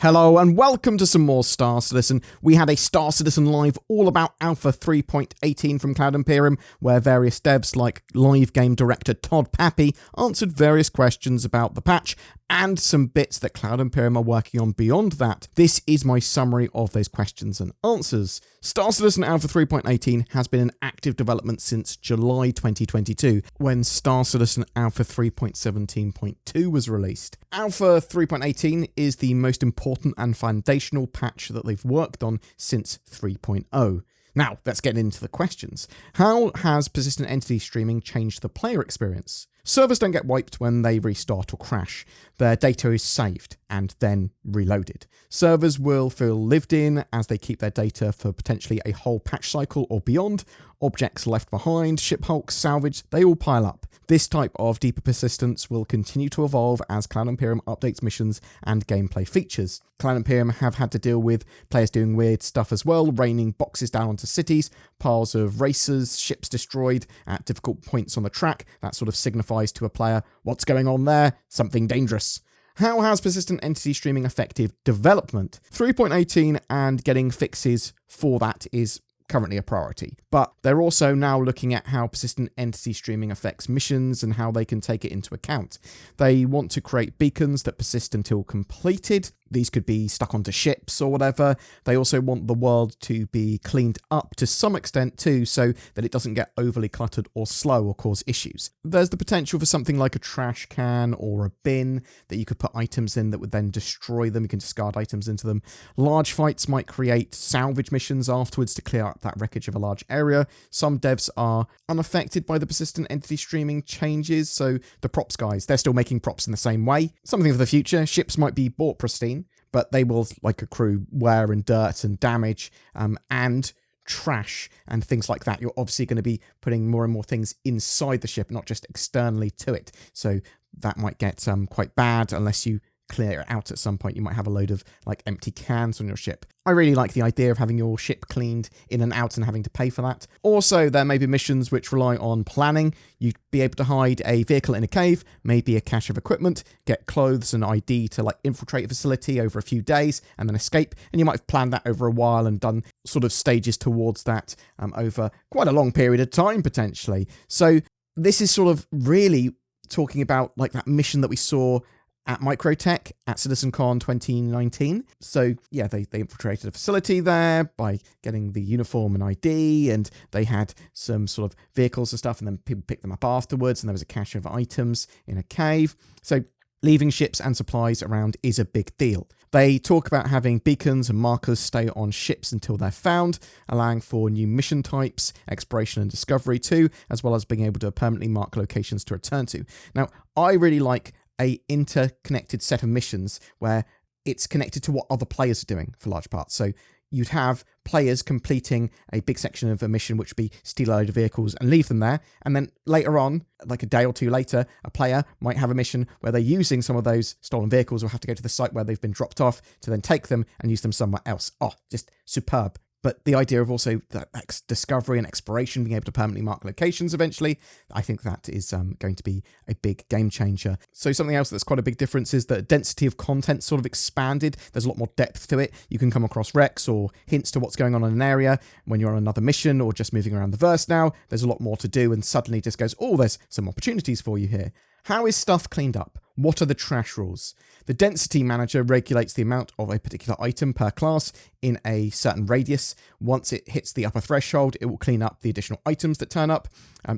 Hello and welcome to some more Star Citizen. We had a Star Citizen Live all about Alpha 3.18 from Cloud Imperium, where various devs like live game director Todd Pappy answered various questions about the patch and some bits that Cloud Imperium are working on beyond that. This is my summary of those questions and answers. Star Citizen Alpha 3.18 has been in active development since July 2022, when Star Citizen Alpha 3.17.2 was released. Alpha 3.18 is the most important and foundational patch that they've worked on since 3.0. Now, let's get into the questions. How has persistent entity streaming changed the player experience? Servers don't get wiped when they restart or crash. Their data is saved and then reloaded. Servers will feel lived in as they keep their data for potentially a whole patch cycle or beyond. Objects left behind, ship hulks, salvage, they all pile up. This type of deeper persistence will continue to evolve as Cloud Imperium updates missions and gameplay features. Cloud Imperium have had to deal with players doing weird stuff as well, raining boxes down onto cities, piles of racers, ships destroyed at difficult points on the track. That sort of signifies to a player, what's going on there? Something dangerous. How has persistent entity streaming affected development? 3.18 and getting fixes for that is currently a priority, but they're also now looking at how persistent entity streaming affects missions and how they can take it into account. They want to create beacons that persist until completed. These could be stuck onto ships or whatever. They also want the world to be cleaned up to some extent too, so that it doesn't get overly cluttered or slow or cause issues. There's the potential for something like a trash can or a bin that you could put items in that would then destroy them. You can discard items into them. Large fights might create salvage missions afterwards to clear up that wreckage of a large area. Some devs are unaffected by the persistent entity streaming changes, so the props guys, they're still making props in the same way. Something for the future. Ships might be bought pristine, but they will, like accrue wear and dirt and damage and trash and things like that. You're obviously going to be putting more and more things inside the ship, not just externally to it. So that might get quite bad unless you clear it out at some point. You might have a load of like empty cans on your ship. I really like the idea of having your ship cleaned in and out and having to pay for that. Also, there may be missions which rely on planning. You'd be able to hide a vehicle in a cave, maybe a cache of equipment, get clothes and ID to like infiltrate a facility over a few days and then escape. And you might have planned that over a while and done sort of stages towards that over quite a long period of time potentially. So this is sort of really talking about like that mission that we saw at Microtech at CitizenCon 2019. So yeah, they infiltrated a facility there by getting the uniform and ID, and they had some sort of vehicles and stuff, and then people picked them up afterwards, and there was a cache of items in a cave. So leaving ships and supplies around is a big deal. They talk about having beacons and markers stay on ships until they're found, allowing for new mission types, exploration and discovery too, as well as being able to permanently mark locations to return to. Now, I really like a interconnected set of missions where it's connected to what other players are doing for large parts. So you'd have players completing a big section of a mission, which would be steal a load of vehicles and leave them there. And then later on, like a day or two later, a player might have a mission where they're using some of those stolen vehicles or have to go to the site where they've been dropped off to then take them and use them somewhere else. Oh, just superb. But the idea of also that discovery and exploration, being able to permanently mark locations eventually, I think that is going to be a big game changer. So something else that's quite a big difference is that density of content sort of expanded. There's a lot more depth to it. You can come across wrecks or hints to what's going on in an area when you're on another mission or just moving around the verse now. There's a lot more to do and suddenly it just goes, oh, there's some opportunities for you here. How is stuff cleaned up? What are the trash rules? The density manager regulates the amount of a particular item per class in a certain radius. Once it hits the upper threshold, it will clean up the additional items that turn up.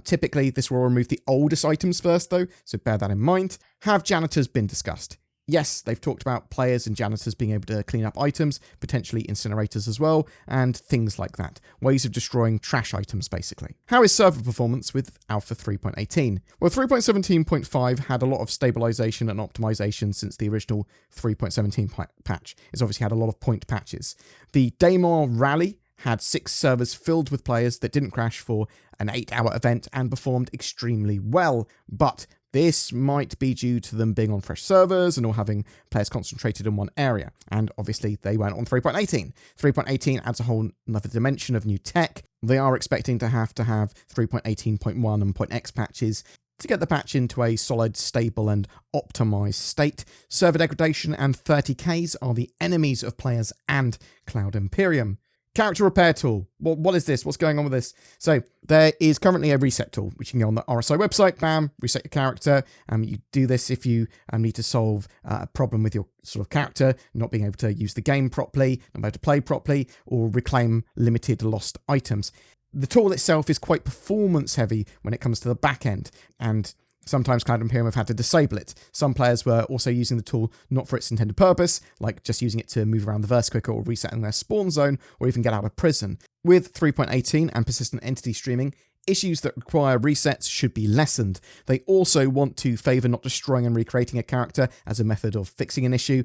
Typically, this will remove the oldest items first, though, so bear that in mind. Have janitors been discussed? Yes, they've talked about players and janitors being able to clean up items, potentially incinerators as well, and things like that. Ways of destroying trash items, basically. How is server performance with Alpha 3.18? Well, 3.17.5 had a lot of stabilization and optimization since the original 3.17 patch. It's obviously had a lot of point patches. The Daymar Rally had 6 servers filled with players that didn't crash for an 8-hour event and performed extremely well, but this might be due to them being on fresh servers and all having players concentrated in one area. And obviously they weren't on 3.18. 3.18 adds a whole another dimension of new tech. They are expecting to have 3.18.1 and .x patches to get the patch into a solid, stable and optimized state. Server degradation and 30Ks are the enemies of players and Cloud Imperium. Character repair tool. Well, what is this? What's going on with this? So there is currently a reset tool, which you can go on the RSI website, bam, reset your character. You do this if you need to solve a problem with your sort of character, not being able to use the game properly, not being able to play properly, or reclaim limited lost items. The tool itself is quite performance heavy when it comes to the back end, and sometimes Cloud Imperium have had to disable it. Some players were also using the tool not for its intended purpose, like just using it to move around the verse quicker or resetting their spawn zone, or even get out of prison. With 3.18 and persistent entity streaming, issues that require resets should be lessened. They also want to favour not destroying and recreating a character as a method of fixing an issue.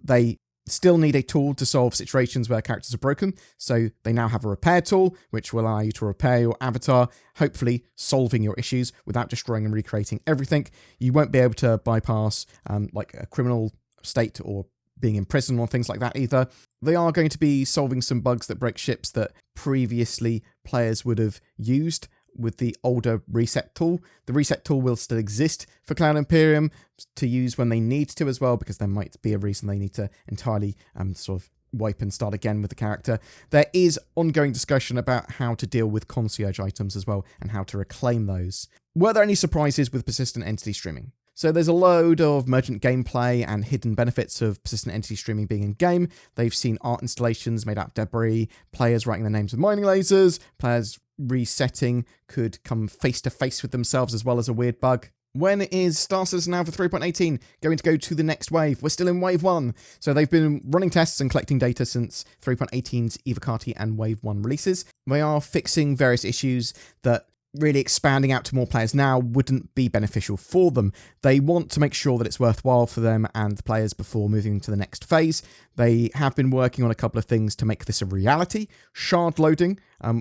They still need a tool to solve situations where characters are broken, so they now have a repair tool, which will allow you to repair your avatar, hopefully solving your issues without destroying and recreating everything. You won't be able to bypass like a criminal state or being in prison or things like that either. They are going to be solving some bugs that break ships that previously players would have used with the older reset tool. The reset tool will still exist for Cloud Imperium to use when they need to as well, because there might be a reason they need to entirely sort of wipe and start again with the character. There is ongoing discussion about how to deal with concierge items as well and how to reclaim those. Were there any surprises with persistent entity streaming? So there's a load of emergent gameplay and hidden benefits of persistent entity streaming being in-game. They've seen art installations made out of debris, players writing their names with mining lasers, players resetting could come face-to-face with themselves, as well as a weird bug. When is Star Citizen Alpha 3.18 going to go to the next wave? We're still in Wave 1. So they've been running tests and collecting data since 3.18's Evocati and Wave 1 releases. They are fixing various issues that really expanding out to more players now wouldn't be beneficial for them. They want to make sure that it's worthwhile for them and the players before moving to the next phase. They have been working on a couple of things to make this a reality. Shard loading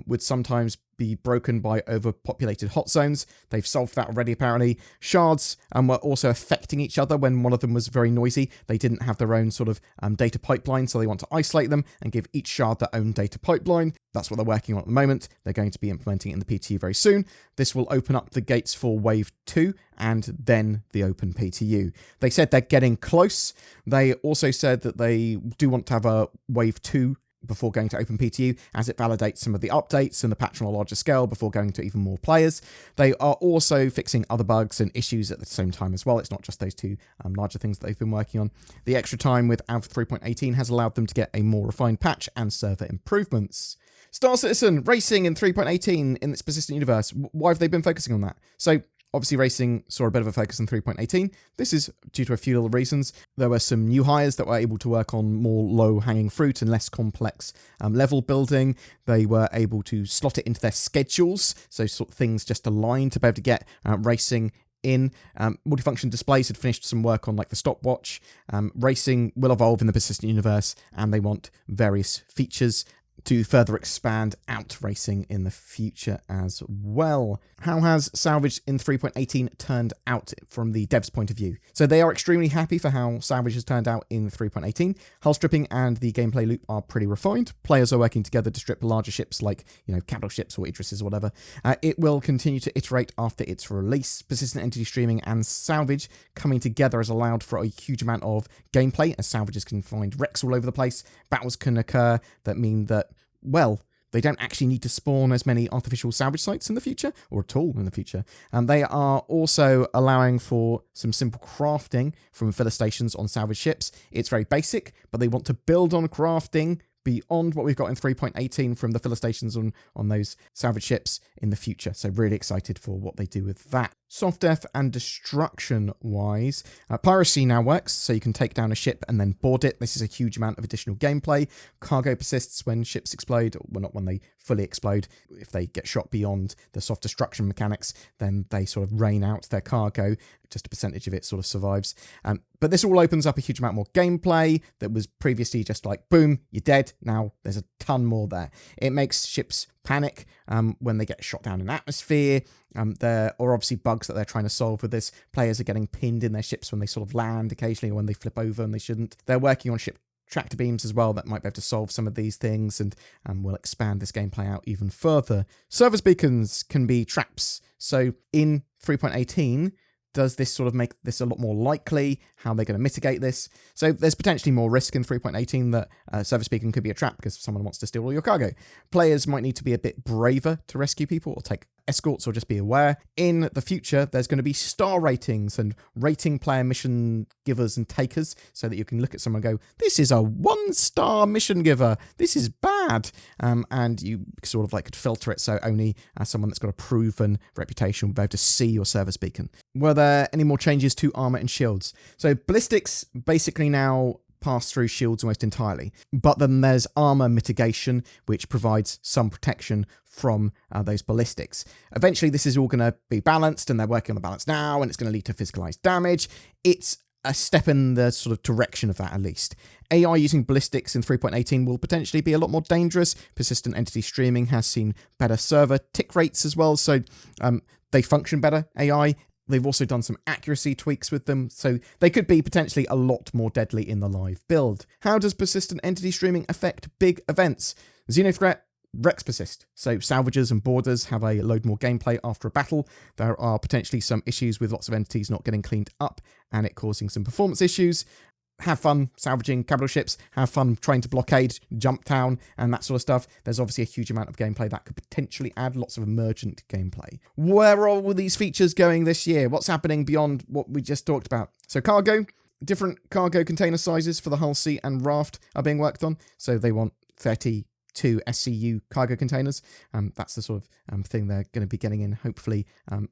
would sometimes be broken by overpopulated hot zones. They've solved that already, apparently. Shards were also affecting each other when one of them was very noisy. They didn't have their own sort of data pipeline, so they want to isolate them and give each shard their own data pipeline. That's what they're working on at the moment. They're going to be implementing it in the PTU very soon. This will open up the gates for Wave 2 and then the open PTU. They said they're getting close. They also said that they do want to have a Wave 2 before going to open PTU, as it validates some of the updates and the patch on a larger scale before going to even more players. They are also fixing other bugs and issues at the same time as well. It's not just those two larger things that they've been working on. The extra time with Alpha 3.18 has allowed them to get a more refined patch and server improvements. Star Citizen racing in 3.18 in its persistent universe. Why have they been focusing on that? So obviously, racing saw a bit of a focus in 3.18. This is due to a few little reasons. There were some new hires that were able to work on more low-hanging fruit and less complex level building. They were able to slot it into their schedules, so sort of things just aligned to be able to get racing in. Multifunction Displays had finished some work on like the stopwatch. Racing will evolve in the persistent universe, and they want various features to further expand out racing in the future as well. How has Salvage in 3.18 turned out from the devs' point of view? So they are extremely happy for how Salvage has turned out in 3.18. Hull stripping and the gameplay loop are pretty refined. Players are working together to strip larger ships like, capital ships or Idrises or whatever. It will continue to iterate after its release. Persistent entity streaming and Salvage coming together has allowed for a huge amount of gameplay, as Salvages can find wrecks all over the place. Battles can occur that mean that, well, they don't actually need to spawn as many artificial salvage sites in the future, or at all in the future. They are also allowing for some simple crafting from filler stations on salvage ships. It's very basic, but they want to build on crafting beyond what we've got in 3.18 from the filler stations on those salvage ships in the future. So really excited for what they do with that. Soft death and destruction wise, piracy now works, so you can take down a ship and then board it. This is a huge amount of additional gameplay. Cargo persists when ships explode, well, not when they fully explode. If they get shot beyond the soft destruction mechanics, then they sort of rain out their cargo. Just a percentage of it sort of survives. But this all opens up a huge amount more gameplay that was previously just like, boom, you're dead. Now there's a ton more there. It makes ships panic when they get shot down in atmosphere. There are obviously bugs that they're trying to solve with this. Players are getting pinned in their ships when they sort of land occasionally, or when they flip over and they shouldn't. They're working on ship tractor beams as well that might be able to solve some of these things, and will expand this gameplay out even further. Service beacons can be traps. So in 3.18, does this sort of make this a lot more likely? How are they going to mitigate this? So there's potentially more risk in 3.18 that a service beacon could be a trap because someone wants to steal all your cargo. Players might need to be a bit braver to rescue people or take escorts, or just be aware. In the future, there's going to be star ratings and rating player mission givers and takers, so that you can look at someone and go, this is a 1-star mission giver, this is bad, and you sort of like could filter it so only someone that's got a proven reputation will be able to see your service beacon. Were there any more changes to armor and shields? So ballistics basically now pass through shields almost entirely, but then there's armor mitigation, which provides some protection from those ballistics. Eventually this is all going to be balanced, and they're working on the balance now, and it's going to lead to physicalized damage. It's a step in the sort of direction of that, at least. AI using ballistics in 3.18 will potentially be a lot more dangerous. Persistent entity streaming has seen better server tick rates as well, so they function better, AI. They've also done some accuracy tweaks with them, so they could be potentially a lot more deadly in the live build. How does persistent entity streaming affect big events? Xenothreat, Rex persist. So salvagers and boarders have a load more gameplay after a battle. There are potentially some issues with lots of entities not getting cleaned up and it causing some performance issues. Have fun salvaging capital ships, have fun trying to blockade Jumptown and that sort of stuff. There's obviously a huge amount of gameplay that could potentially add lots of emergent gameplay. Where are all these features going this year? What's happening beyond what we just talked about? So cargo, different cargo container sizes for the hull seat and raft are being worked on. So they want 32 SCU cargo containers. That's the sort of thing they're going to be getting in, hopefully,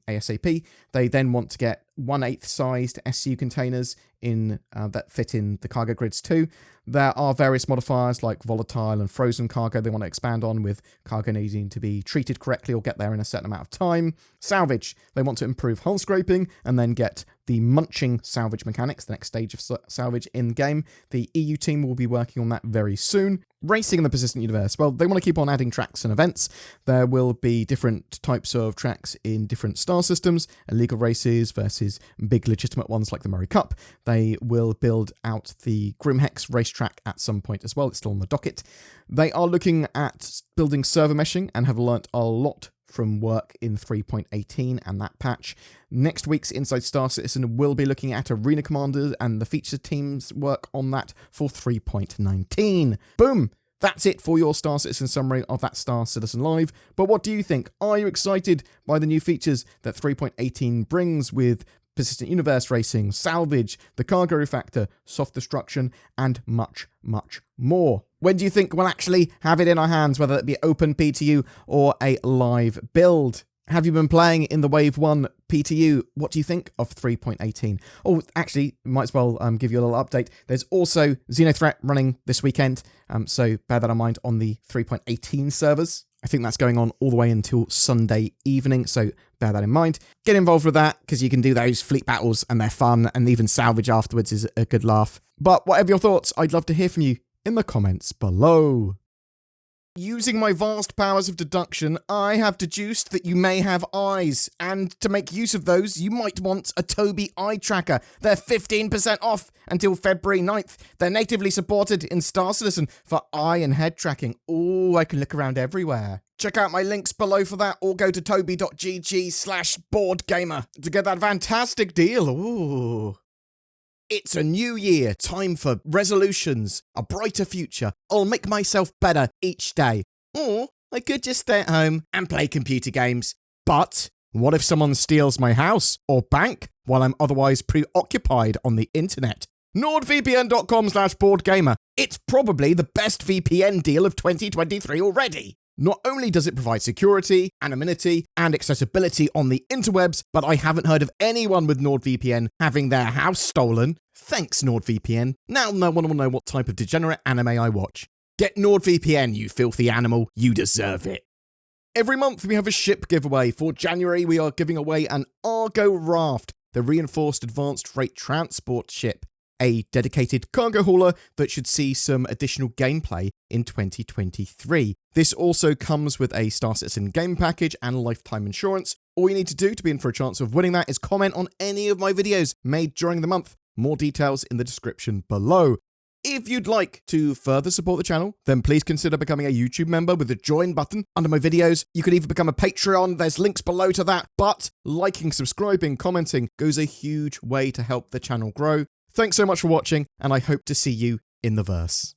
ASAP. They then want to get 1/8 sized SCU containers in that fit in the cargo grids too. There are various modifiers like volatile and frozen cargo they want to expand on, with cargo needing to be treated correctly or get there in a certain amount of time. Salvage, they want to improve hull scraping and then get the munching salvage mechanics, the next stage of salvage in game. The EU team will be working on that very soon. Racing in the persistent universe, well, they want to keep on adding tracks and events. There will be different types of tracks in different star systems, illegal races versus big legitimate ones like the Murray Cup. They will build out the Grimhex racetrack at some point as well. It's still on the docket. They are looking at building server meshing and have learnt a lot from work in 3.18 and that patch. Next week's Inside Star Citizen will be looking at Arena Commanders and the feature team's work on that for 3.19. Boom! That's it for your Star Citizen summary of that Star Citizen Live. But what do you think? Are you excited by the new features that 3.18 brings with persistent universe racing, salvage, the cargo refactor, soft destruction, and much, much more? When do you think we'll actually have it in our hands, whether it be open PTU or a live build? Have you been playing in the Wave 1 PTU? What do you think of 3.18? Oh, actually, might as well give you a little update. There's also Xenothreat running this weekend, so bear that in mind on the 3.18 servers. I think that's going on all the way until Sunday evening, so bear that in mind. Get involved with that, because you can do those fleet battles, and they're fun, and even salvage afterwards is a good laugh. But whatever your thoughts, I'd love to hear from you in the comments below. Using my vast powers of deduction, I have deduced that you may have eyes, and to make use of those, you might want a Tobii eye tracker. They're 15% off until February 9th. They're natively supported in Star Citizen for eye and head tracking. Ooh, I can look around everywhere. Check out my links below for that, or go to tobii.gg/BoredGamer to get that fantastic deal. Ooh. It's a new year, time for resolutions, a brighter future. I'll make myself better each day. Or I could just stay at home and play computer games. But what if someone steals my house or bank while I'm otherwise preoccupied on the internet? NordVPN.com/BoredGamer. It's probably the best VPN deal of 2023 already. Not only does it provide security, anonymity, and accessibility on the interwebs, but I haven't heard of anyone with NordVPN having their house stolen. Thanks, NordVPN. Now no one will know what type of degenerate anime I watch. Get NordVPN, you filthy animal. You deserve it. Every month we have a ship giveaway. For January, we are giving away an Argo Raft, the reinforced advanced freight transport ship. A dedicated cargo hauler that should see some additional gameplay in 2023. This also comes with a Star Citizen game package and lifetime insurance. All you need to do to be in for a chance of winning that is comment on any of my videos made during the month. More details in the description below. If you'd like to further support the channel, then please consider becoming a YouTube member with the join button under my videos. You could even become a Patreon. There's links below to that. But liking, subscribing, commenting goes a huge way to help the channel grow. Thanks so much for watching, and I hope to see you in the verse.